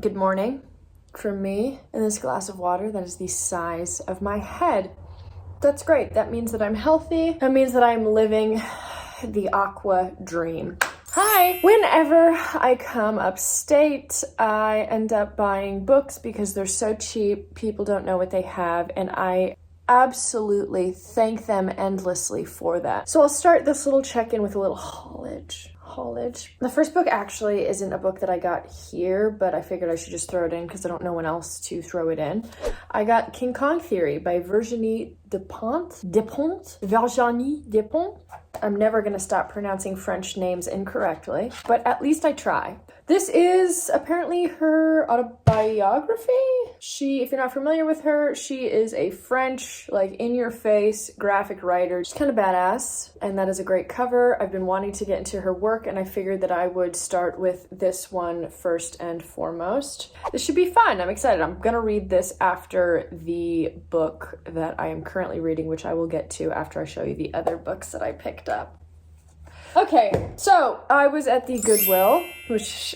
Good morning from me in this glass of water that is the size of my head. That's great. That means that I'm healthy. That means that I'm living the aqua dream. Hi! Whenever I come upstate, I end up buying books because they're so cheap, people don't know what they have, and I absolutely thank them endlessly for that. So I'll start this little check-in with a little haulage. The first book actually isn't a book that I got here, but I figured I should just throw it in because I don't know when else to throw it in. I got King Kong Theory by Virginie Despentes. Virginie Despentes. I'm never going to stop pronouncing French names incorrectly, but at least I try. This is apparently her autobiography. If you're not familiar with her, she is a French, in-your-face graphic writer. She's kind of badass, and that is a great cover. I've been wanting to get into her work, and I figured that I would start with this one first and foremost. This should be fun. I'm excited. I'm gonna read this after the book that I am currently reading, which I will get to after I show you the other books that I picked up. Okay, so I was at the Goodwill, which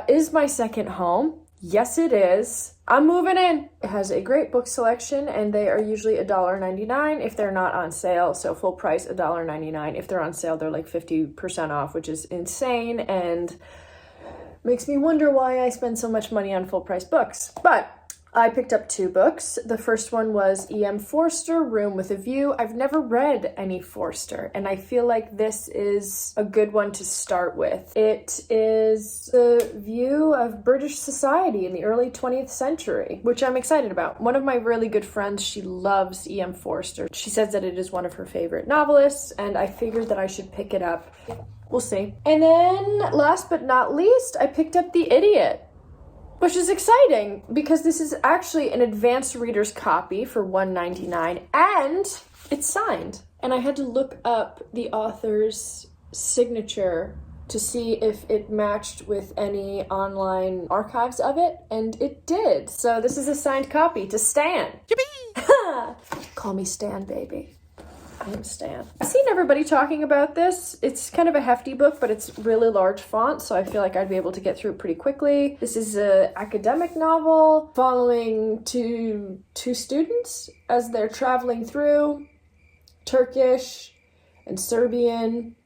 is my second home. Yes, it is. I'm moving in. It has a great book selection, and they are usually $1.99 if they're not on sale. So full price, $1.99. If they're on sale, they're like 50% off, which is insane and makes me wonder why I spend so much money on full price books. But I picked up two books. The first one was E.M. Forster, Room with a View. I've never read any Forster, and I feel like this is a good one to start with. It is the view of British society in the early 20th century, which I'm excited about. One of my really good friends, she loves E.M. Forster. She says that it is one of her favorite novelists, and I figured that I should pick it up. We'll see. And then, last but not least, I picked up The Idiot, which is exciting because this is actually an advanced reader's copy for $1.99 and it's signed. And I had to look up the author's signature to see if it matched with any online archives of it, and it did. So this is a signed copy to Stan. Yippee! Call me Stan, baby. I am Stan. I've seen everybody talking about this. It's kind of a hefty book, but it's really large font, so I feel like I'd be able to get through it pretty quickly. This is an academic novel following two students as they're traveling through Turkish and Serbian.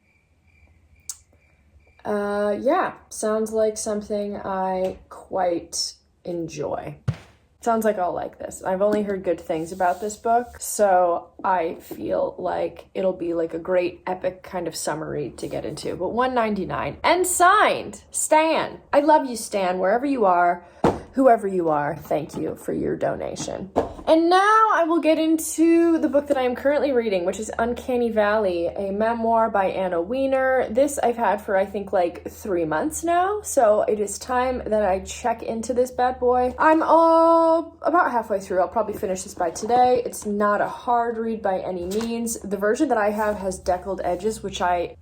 Yeah, sounds like something I quite enjoy. Sounds like I'll like this. I've only heard good things about this book, so I feel like it'll be like a great epic kind of summer read to get into. But $1.99 and signed, Stan. I love you, Stan, wherever you are, whoever you are. Thank you for your donation. And now I will get into the book that I am currently reading, which is Uncanny Valley, a memoir by Anna Weiner. This I've had for, I think, like 3 months now, so it is time that I check into this bad boy. I'm about halfway through. I'll probably finish this by today. It's not a hard read by any means. The version that I have has deckled edges, which I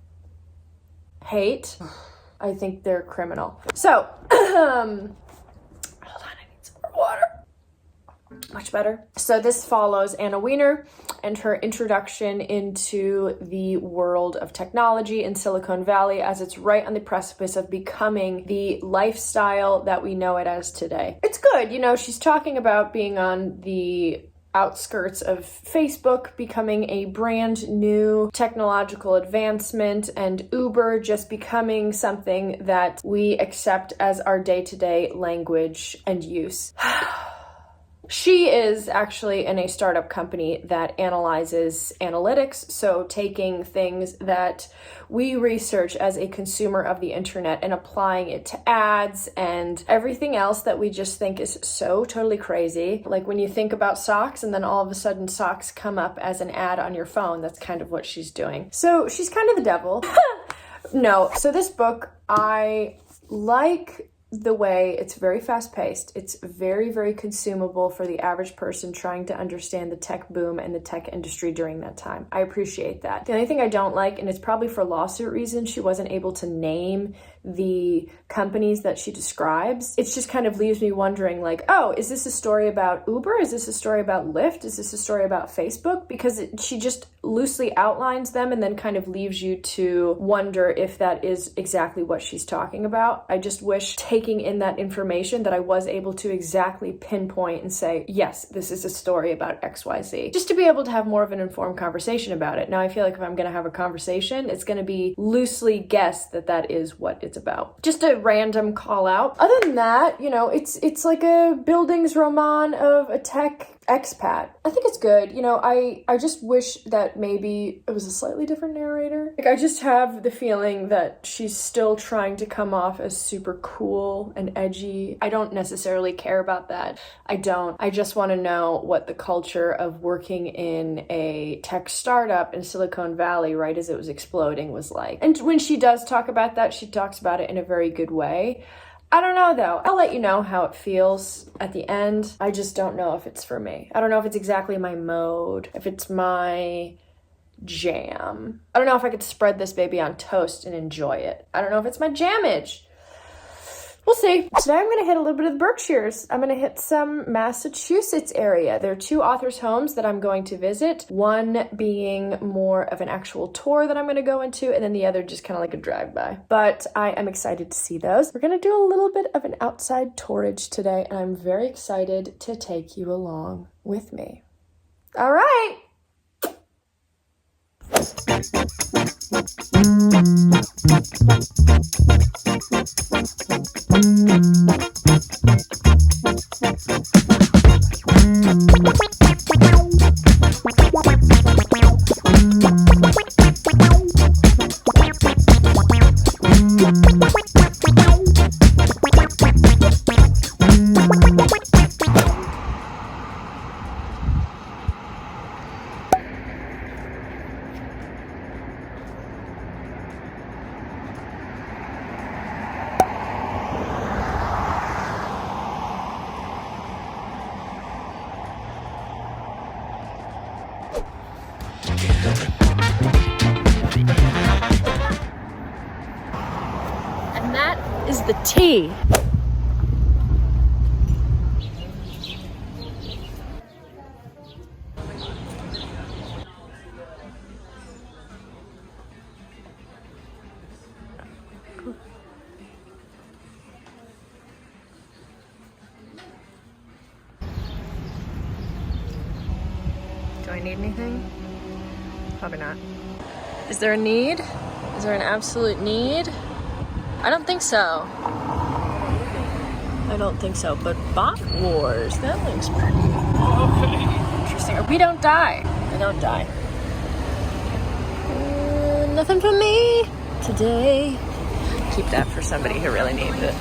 hate. I think they're criminal. So, hold on, I need some more water. Much better. So this follows Anna Weiner and her introduction into the world of technology in Silicon Valley as it's right on the precipice of becoming the lifestyle that we know it as today. It's good, she's talking about being on the outskirts of Facebook becoming a brand new technological advancement and Uber just becoming something that we accept as our day-to-day language and use. She is actually in a startup company that analyzes analytics, so taking things that we research as a consumer of the internet and applying it to ads and everything else that we just think is so totally crazy. Like when you think about socks and then all of a sudden socks come up as an ad on your phone, that's kind of what she's doing. So she's kind of the devil. No, so this book, I like the way it's very fast-paced. It's very, very consumable for the average person trying to understand the tech boom and the tech industry during that time. I appreciate that. The only thing I don't like, and it's probably for lawsuit reasons, she wasn't able to name the companies that she describes, it just kind of leaves me wondering, like, oh, is this a story about Uber? Is this a story about Lyft? Is this a story about Facebook? Because she just loosely outlines them and then kind of leaves you to wonder if that is exactly what she's talking about. I just wish, taking in that information, that I was able to exactly pinpoint and say, yes, this is a story about XYZ, just to be able to have more of an informed conversation about it. Now, I feel like if I'm going to have a conversation, it's going to be loosely guessed that that is what it's about. Just a random call out. Other than that, you know, it's like a Bildungsroman of a tech expat. I think it's good. You know, I just wish that maybe it was a slightly different narrator. Like, I just have the feeling that she's still trying to come off as super cool and edgy. I don't necessarily care about that. I don't. I just want to know what the culture of working in a tech startup in Silicon Valley right as it was exploding was like. And when she does talk about that, she talks about it in a very good way. I don't know though. I'll let you know how it feels at the end. I just don't know if it's for me. I don't know if it's exactly my mode, if it's my jam. I don't know if I could spread this baby on toast and enjoy it. I don't know if it's my jammage. We'll see. Today I'm going to hit a little bit of the Berkshires. I'm going to hit some Massachusetts area. There are two authors' homes that I'm going to visit. One being more of an actual tour that I'm going to go into, and then the other just kind of like a drive-by. But I am excited to see those. We're going to do a little bit of an outside tourage today, and I'm very excited to take you along with me. All right. And that is the tea. Do I need anything? Probably not. Is there a need? Is there an absolute need? I don't think so. I don't think so, but Bot Wars, that looks pretty interesting. We don't die. I don't die. Nothing for me today. Keep that for somebody who really needs it.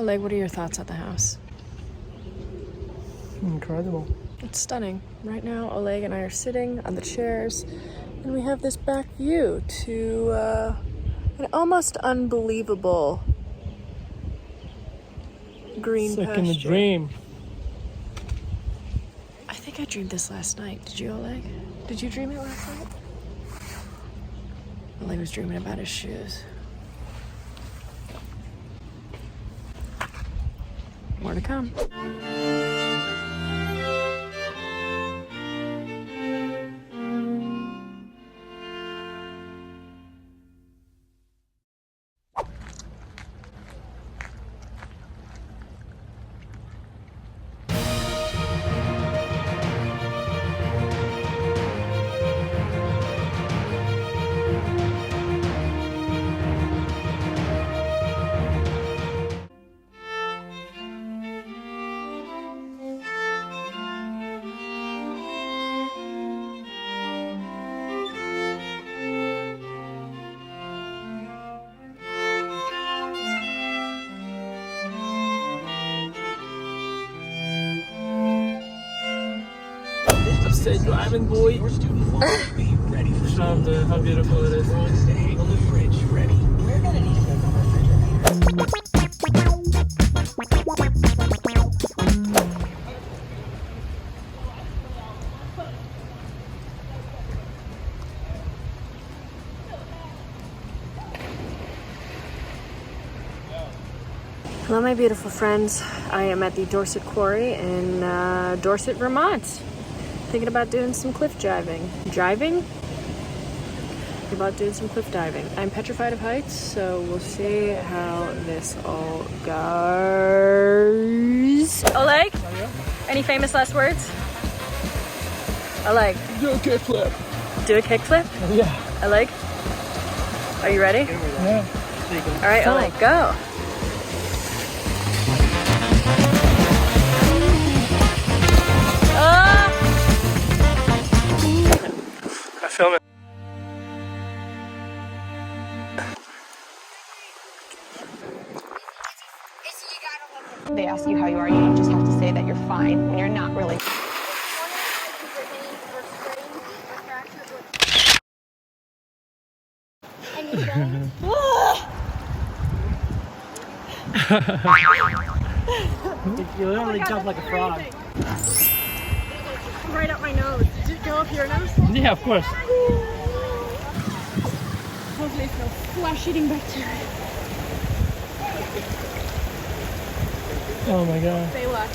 Oleg, what are your thoughts on the house? Incredible. It's stunning. Right now, Oleg and I are sitting on the chairs, and we have this back view to an almost unbelievable green pasture. It's like in a dream. I think I dreamed this last night. Did you, Oleg? Did you dream it last night? Oleg was dreaming about his shoes. More to come. Say driving boy. Show them how beautiful it is. Hello, my beautiful friends. I am at the Dorset Quarry in Dorset, Vermont. Thinking about doing some cliff diving. Thinking about doing some cliff diving. I'm petrified of heights, so we'll see how this all goes. Oleg, any famous last words? Oleg. Do a kickflip. Do a kickflip? Yeah. Oleg, are you ready? Yeah. All right, Oleg, go. Film it. They ask you how you are, you just have to say that you're fine when you're not really. You literally jump like a frog. Right up my nose. Did it go up your nose? Yeah, of course. Hopefully it's no flesh-eating bacteria. Oh my god. Say what?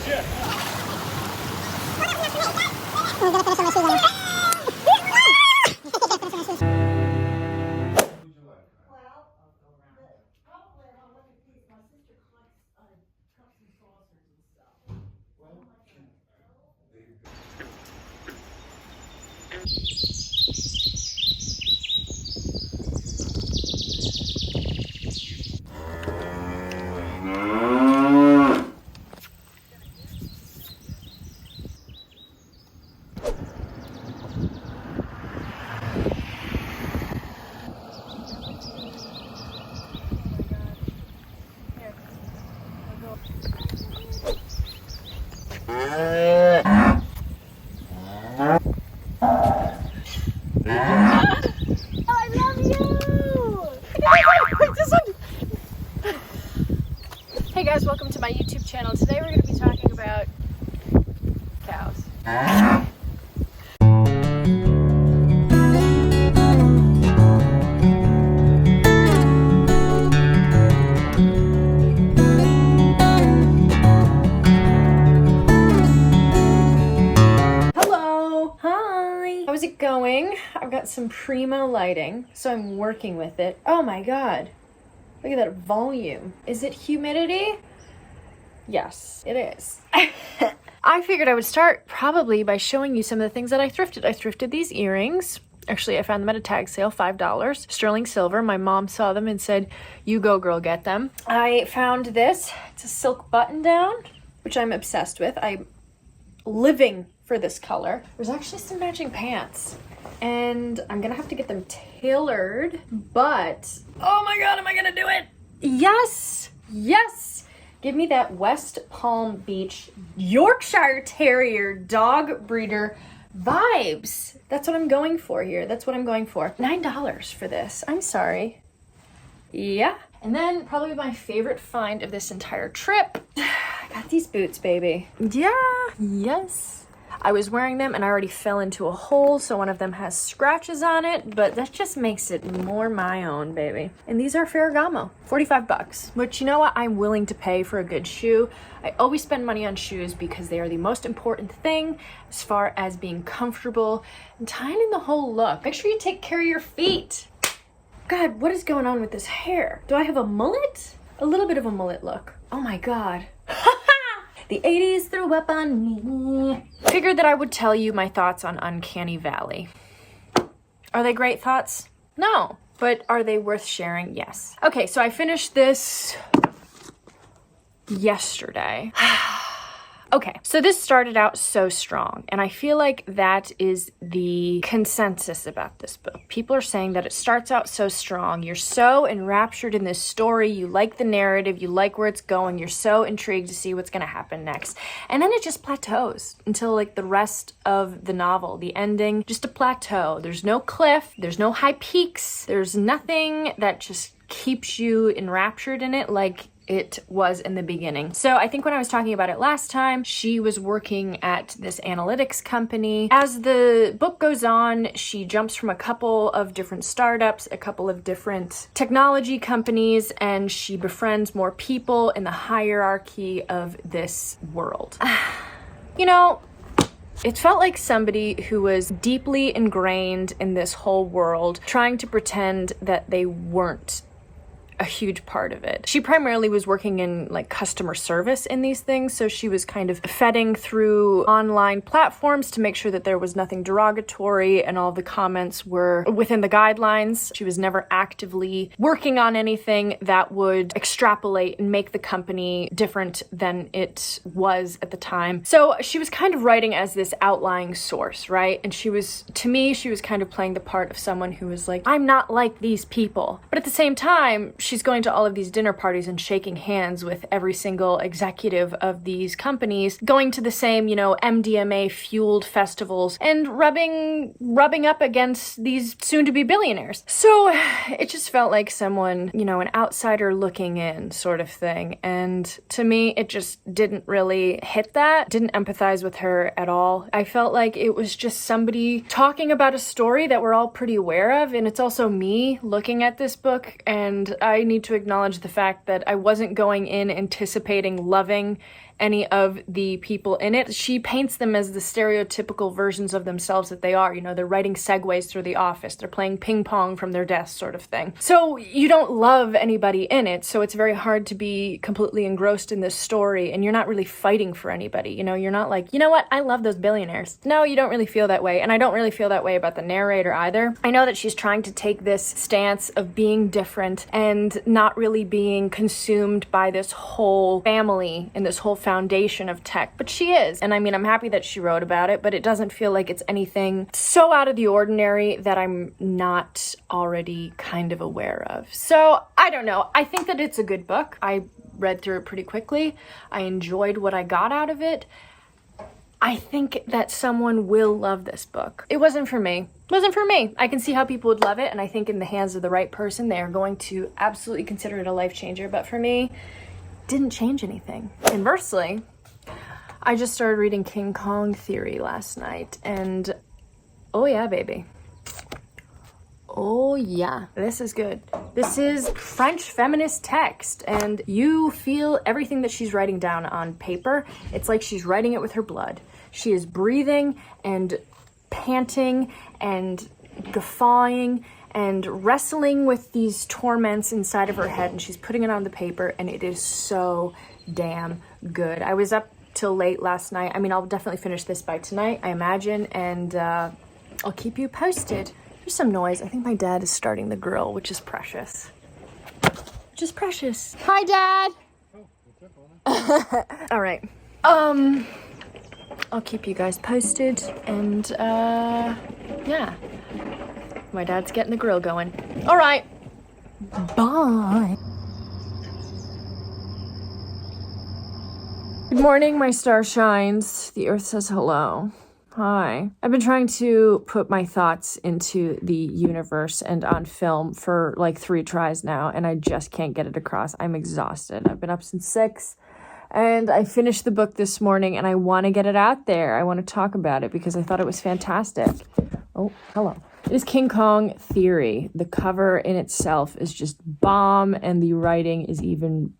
Hey guys, welcome to my YouTube channel. Today we're going to be talking about cows. Hello! Hi! How's it going? I've got some primo lighting, so I'm working with it. Oh my god. Look at that volume. Is it humidity? Yes, it is. I figured I would start probably by showing you some of the things that I thrifted. I thrifted these earrings. Actually, I found them at a tag sale, $5, sterling silver. My mom saw them and said, you go girl, get them. I found this. It's a silk button down, which I'm obsessed with. I'm living for this color. There's actually some matching pants. And I'm gonna have to get them tailored, but oh my god, am I gonna do it? Yes! Yes! Give me that West Palm Beach Yorkshire Terrier dog breeder vibes. That's what I'm going for here. That's what I'm going for. $9 for this. I'm sorry. Yeah. And then probably my favorite find of this entire trip. I got these boots, baby. Yeah. Yes. I was wearing them and I already fell into a hole, so one of them has scratches on it, but that just makes it more my own, baby. And these are Ferragamo, 45 bucks, which, you know what, I'm willing to pay for a good shoe. I always spend money on shoes because they are the most important thing as far as being comfortable and tying in the whole look. Make sure you take care of your feet. God, what is going on with this hair? Do I have a mullet? A little bit of a mullet look. Oh my God. The 80s threw up on me. Figured that I would tell you my thoughts on Uncanny Valley. Are they great thoughts? No. But are they worth sharing? Yes. Okay, so I finished this yesterday. Okay, so this started out so strong, and I feel like that is the consensus about this book. People are saying that it starts out so strong. You're so enraptured in this story. You like the narrative. You like where it's going. You're so intrigued to see what's going to happen next. And then it just plateaus until like the rest of the novel, the ending, just a plateau. There's no cliff. There's no high peaks. There's nothing that just keeps you enraptured in it like it was in the beginning. So I think when I was talking about it last time, she was working at this analytics company. As the book goes on, she jumps from a couple of different startups, a couple of different technology companies, and she befriends more people in the hierarchy of this world. You know, it felt like somebody who was deeply ingrained in this whole world, trying to pretend that they weren't a huge part of it. She primarily was working in like customer service in these things, so she was kind of feting through online platforms to make sure that there was nothing derogatory and all the comments were within the guidelines. She was never actively working on anything that would extrapolate and make the company different than it was at the time. So she was kind of writing as this outlying source, right? And she was, to me, she was kind of playing the part of someone who was like, I'm not like these people. But at the same time, she's going to all of these dinner parties and shaking hands with every single executive of these companies, going to the same, you know, MDMA fueled festivals and rubbing up against these soon-to-be billionaires. So it just felt like someone, you know, an outsider looking in sort of thing. And to me, it just didn't really hit that, didn't empathize with her at all. I felt like it was just somebody talking about a story that we're all pretty aware of. And it's also me looking at this book, and I need to acknowledge the fact that I wasn't going in anticipating loving any of the people in it. She paints them as the stereotypical versions of themselves that they are. You know, they're riding segways through the office. They're playing ping pong from their desk sort of thing. So you don't love anybody in it. So it's very hard to be completely engrossed in this story, and you're not really fighting for anybody. You know, you're not like, you know what? I love those billionaires. No, you don't really feel that way. And I don't really feel that way about the narrator either. I know that she's trying to take this stance of being different and not really being consumed by this whole family and this whole foundation of tech, but she is. And I mean, I'm happy that she wrote about it, but it doesn't feel like it's anything so out of the ordinary that I'm not already kind of aware of. So I don't know. I think that it's a good book. I read through it pretty quickly. I enjoyed what I got out of it. I think that someone will love this book. It wasn't for me. It wasn't for me. I can see how people would love it, and I think in the hands of the right person, they are going to absolutely consider it a life changer. But for me, didn't change anything. Inversely, I just started reading King Kong Theory last night, and oh yeah, baby. Oh yeah, this is good. This is French feminist text, and you feel everything that she's writing down on paper. It's like she's writing it with her blood. She is breathing and panting and guffawing and wrestling with these torments inside of her head, and she's putting it on the paper, and it is so damn good. I was up till late last night. I mean, I'll definitely finish this by tonight, I imagine, and I'll keep you posted. There's some noise. I think my dad is starting the grill, which is precious. Which is precious. Hi, Dad! All right. I'll keep you guys posted, and yeah. My dad's getting the grill going. All right. Bye. Good morning, my star shines. The earth says hello. Hi. I've been trying to put my thoughts into the universe and on film for like 3 tries now, and I just can't get it across. I'm exhausted. I've been up since 6, and I finished the book this morning, and I want to get it out there. I want to talk about it because I thought it was fantastic. Oh, hello. It is King Kong Theory. The cover in itself is just bomb, and the writing is even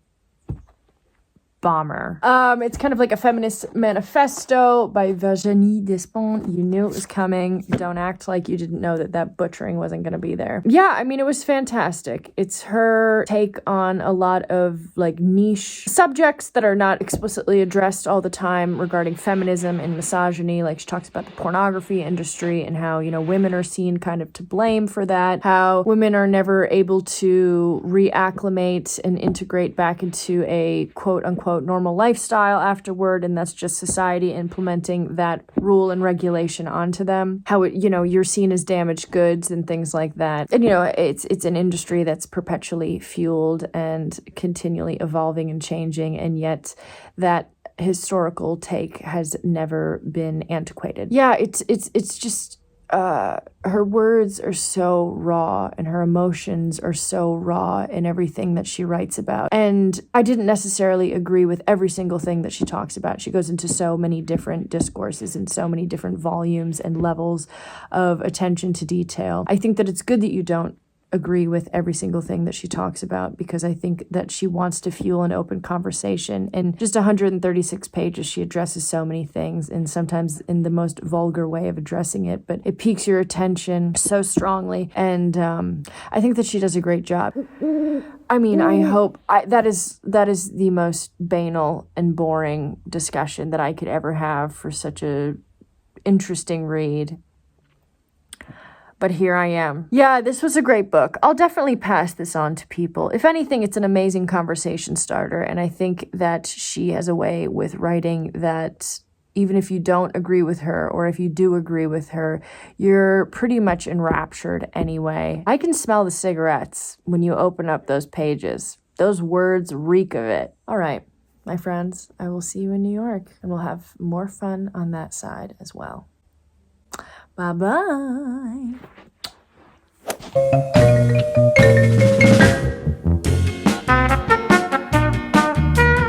bomber. It's kind of like a feminist manifesto by Virginie Despentes. You knew it was coming. Don't act like you didn't know that butchering wasn't going to be there. Yeah, I mean, it was fantastic. It's her take on a lot of like niche subjects that are not explicitly addressed all the time regarding feminism and misogyny. Like she talks about the pornography industry and how, you know, women are seen kind of to blame for that. How women are never able to reacclimate and integrate back into a quote unquote normal lifestyle afterward, and that's just society implementing that rule and regulation onto them. How it, you know, you're seen as damaged goods and things like that. And you know, it's an industry that's perpetually fueled and continually evolving and changing, and yet that historical take has never been antiquated. Yeah, it's just her words are so raw and her emotions are so raw in everything that she writes about. And I didn't necessarily agree with every single thing that she talks about. She goes into so many different discourses and so many different volumes and levels of attention to detail. I think that it's good that you don't agree with every single thing that she talks about, because I think that she wants to fuel an open conversation. In just 136 pages, she addresses so many things, and sometimes in the most vulgar way of addressing it, but it piques your attention so strongly, and I think that she does a great job. I mean, I hope that is the most banal and boring discussion that I could ever have for such a interesting read. But here I am. Yeah, this was a great book. I'll definitely pass this on to people. If anything, it's an amazing conversation starter. And I think that she has a way with writing that even if you don't agree with her, or if you do agree with her, you're pretty much enraptured anyway. I can smell the cigarettes when you open up those pages. Those words reek of it. All right, my friends, I will see you in New York, and we'll have more fun on that side as well. Bye-bye.